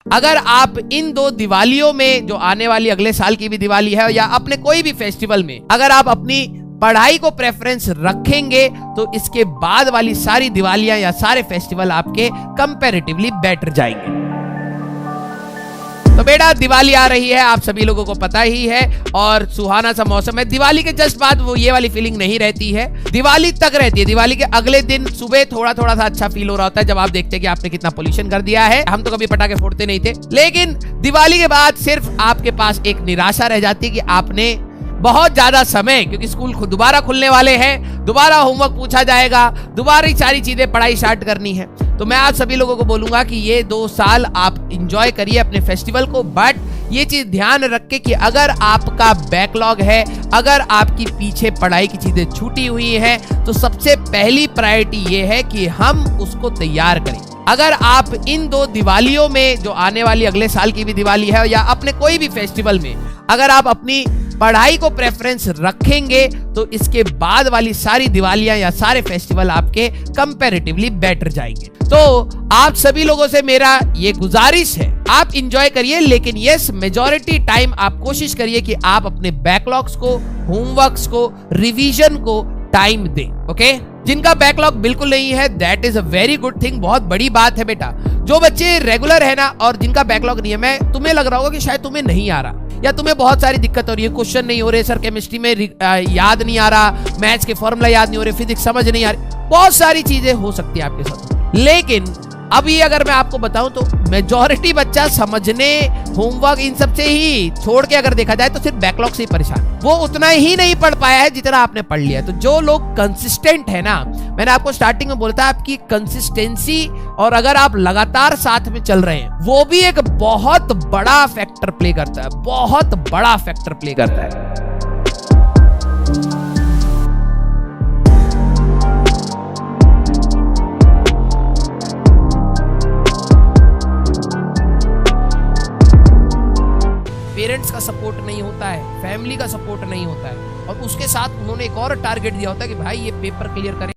अगर आप इन 2 दिवालियों में, जो आने वाली अगले साल की भी दिवाली है या अपने कोई भी फेस्टिवल में, अगर आप अपनी पढ़ाई को प्रेफरेंस रखेंगे तो इसके बाद वाली सारी दिवालियां या सारे फेस्टिवल आपके कंपैरेटिवली बेटर जाएंगे। तो बेटा दिवाली आ रही है, आप सभी लोगों को पता ही है, और सुहाना सा मौसम है। दिवाली के जस्ट बाद वो ये वाली फीलिंग नहीं रहती है, दिवाली तक रहती है। दिवाली के अगले दिन सुबह थोड़ा थोड़ा सा अच्छा फील हो रहा होता है जब आप देखते हैं कि आपने कितना पोल्यूशन कर दिया है। हम तो कभी पटाखे फोड़ते नहीं थे, लेकिन दिवाली के बाद सिर्फ आपके पास एक निराशा रह जाती है कि आपने बहुत ज्यादा समय, क्योंकि स्कूल दोबारा खुलने वाले हैं, दोबारा होमवर्क पूछा जाएगा, दोबारा सारी चीजें पढ़ाई स्टार्ट करनी है। तो मैं आप सभी लोगों को बोलूंगा कि ये 2 साल आप एंजॉय करिए अपने फेस्टिवल को, बट ये चीज ध्यान रखें कि अगर आपका बैकलॉग है, अगर आपकी पीछे पढ़ाई की चीजें छूटी हुई है, तो सबसे पहली प्रायोरिटी ये है कि हम उसको तैयार करें। अगर आप इन 2 दिवालियों में, जो आने वाली अगले साल की भी दिवाली है या अपने कोई भी फेस्टिवल में, अगर आप अपनी पढ़ाई को प्रेफरेंस रखेंगे तो इसके बाद वाली सारी दिवालियां या सारे फेस्टिवल आपके कंपैरेटिवली बेटर जाएंगे। तो आप सभी लोगों से मेरा ये गुजारिश है, आप एंजॉय करिए, लेकिन यस मेजॉरिटी टाइम आप कोशिश करिए कि आप अपने बैकलॉग्स को, होमवर्क्स को, रिवीजन को टाइम दें। ओके, जिनका बैकलॉग बिल्कुल नहीं है, that is a very good thing, बहुत बड़ी बात है बेटा। जो बच्चे रेगुलर है ना और जिनका बैकलॉग नहीं है, मैं तुम्हें लग रहा होगा कि शायद तुम्हें नहीं आ रहा या तुम्हें बहुत सारी दिक्कत हो रही है, क्वेश्चन नहीं हो रहे, सर केमिस्ट्री में याद नहीं आ रहा, मैथ्स के फॉर्मूला याद नहीं हो रहे, फिजिक्स समझ नहीं आ रही, बहुत सारी चीजें हो सकती है आपके साथ। लेकिन अभी अगर मैं आपको बताऊं तो मेजॉरिटी बच्चा समझने, होमवर्क, इन सब से ही छोड़ के अगर देखा जाए तो सिर्फ बैकलॉग से ही परेशान, वो उतना ही नहीं पढ़ पाया है जितना आपने पढ़ लिया। तो जो लोग कंसिस्टेंट है ना, मैंने आपको स्टार्टिंग में बोला था, आपकी कंसिस्टेंसी और अगर आप लगातार साथ में चल रहे हैं, वो भी एक बहुत बड़ा फैक्टर प्ले करता है, बहुत बड़ा फैक्टर प्ले करता है। पेरेंट्स का सपोर्ट नहीं होता है, फैमिली का सपोर्ट नहीं होता है, और उसके साथ उन्होंने एक और टारगेट दिया होता है कि भाई ये पेपर क्लियर करें।